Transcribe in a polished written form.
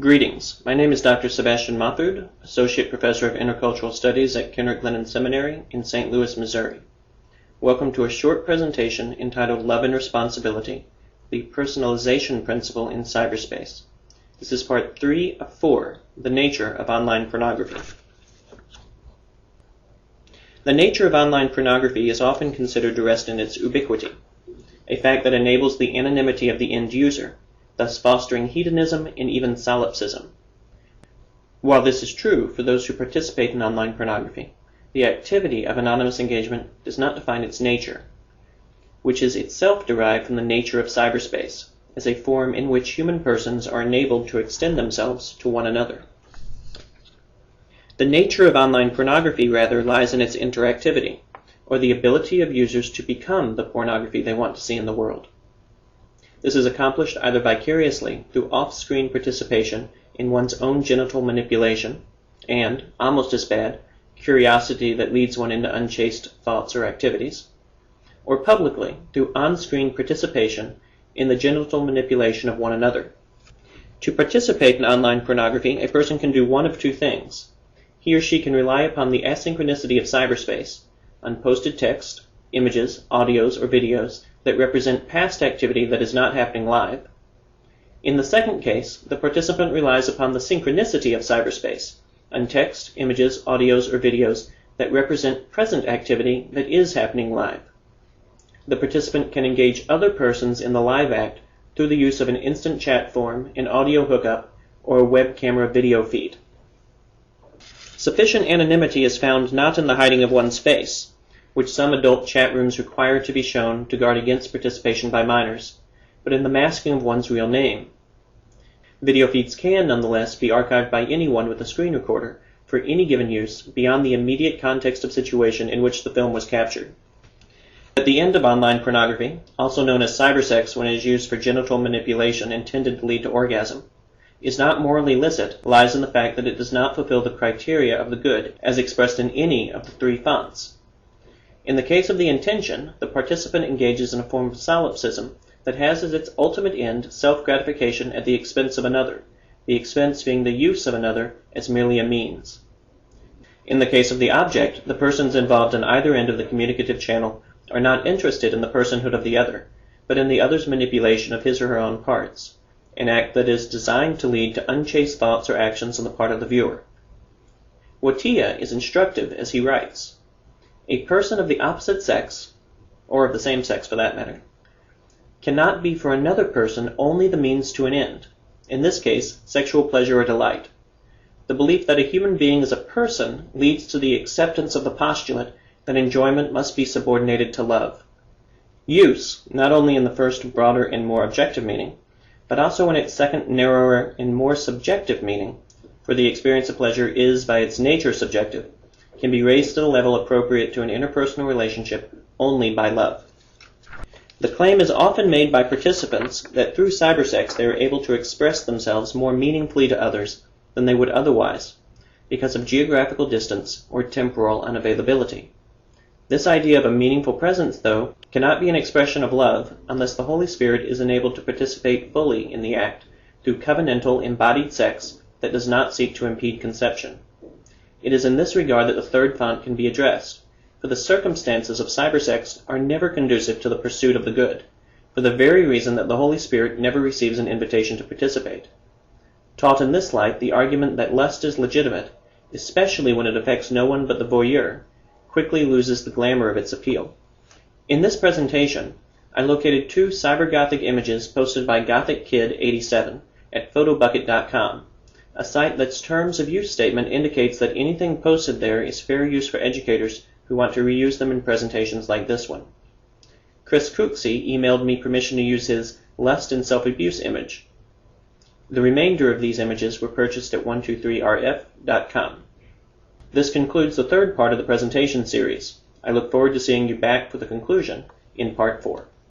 Greetings. My name is Dr. Sebastian Motherd, Associate Professor of Intercultural Studies at Kendrick-Glennon Seminary in St. Louis, Missouri. Welcome to a short presentation entitled Love and Responsibility, the Personalization Principle in Cyberspace. This is part 3 of 4, The Nature of Online Pornography. The nature of online pornography is often considered to rest in its ubiquity, a fact that enables the anonymity of the end user, thus fostering hedonism and even solipsism. While this is true for those who participate in online pornography, the activity of anonymous engagement does not define its nature, which is itself derived from the nature of cyberspace, as a form in which human persons are enabled to extend themselves to one another. The nature of online pornography, rather, lies in its interactivity, or the ability of users to become the pornography they want to see in the world. This is accomplished either vicariously through off-screen participation in one's own genital manipulation and, almost as bad, curiosity that leads one into unchaste thoughts or activities, or publicly through on-screen participation in the genital manipulation of one another. To participate in online pornography, a person can do one of two things. He or she can rely upon the asynchronicity of cyberspace, unposted text, images, audios, or videos that represent past activity that is not happening live. In the second case, the participant relies upon the synchronicity of cyberspace, text, images, audios, or videos that represent present activity that is happening live. The participant can engage other persons in the live act through the use of an instant chat form, an audio hookup, or a web camera video feed. Sufficient anonymity is found not in the hiding of one's face, which some adult chat rooms require to be shown to guard against participation by minors, but in the masking of one's real name. Video feeds can, nonetheless, be archived by anyone with a screen recorder for any given use beyond the immediate context of situation in which the film was captured. At the end of online pornography, also known as cybersex when it is used for genital manipulation intended to lead to orgasm, is not morally illicit lies in the fact that it does not fulfill the criteria of the good as expressed in any of the three fonts. In the case of the intention, the participant engages in a form of solipsism that has as its ultimate end self-gratification at the expense of another, the expense being the use of another as merely a means. In the case of the object, the persons involved in either end of the communicative channel are not interested in the personhood of the other, but in the other's manipulation of his or her own parts, an act that is designed to lead to unchaste thoughts or actions on the part of the viewer. Watia is instructive as he writes, "A person of the opposite sex, or of the same sex for that matter, cannot be for another person only the means to an end, in this case, sexual pleasure or delight. The belief that a human being is a person leads to the acceptance of the postulate that enjoyment must be subordinated to love. Use, not only in the first broader and more objective meaning, but also in its second narrower and more subjective meaning, for the experience of pleasure is by its nature subjective, can be raised to the level appropriate to an interpersonal relationship only by love." The claim is often made by participants that through cybersex they are able to express themselves more meaningfully to others than they would otherwise, because of geographical distance or temporal unavailability. This idea of a meaningful presence, though, cannot be an expression of love unless the Holy Spirit is enabled to participate fully in the act through covenantal embodied sex that does not seek to impede conception. It is in this regard that the third font can be addressed, for the circumstances of cybersex are never conducive to the pursuit of the good, for the very reason that the Holy Spirit never receives an invitation to participate. Taught in this light, the argument that lust is legitimate, especially when it affects no one but the voyeur, quickly loses the glamour of its appeal. In this presentation, I located 2 cybergothic images posted by GothicKid87 at photobucket.com, a site that's terms of use statement indicates that anything posted there is fair use for educators who want to reuse them in presentations like this one. Chris Cooksey emailed me permission to use his Lust and Self-Abuse image. The remainder of these images were purchased at 123rf.com. This concludes the third part of the presentation series. I look forward to seeing you back for the conclusion in part 4.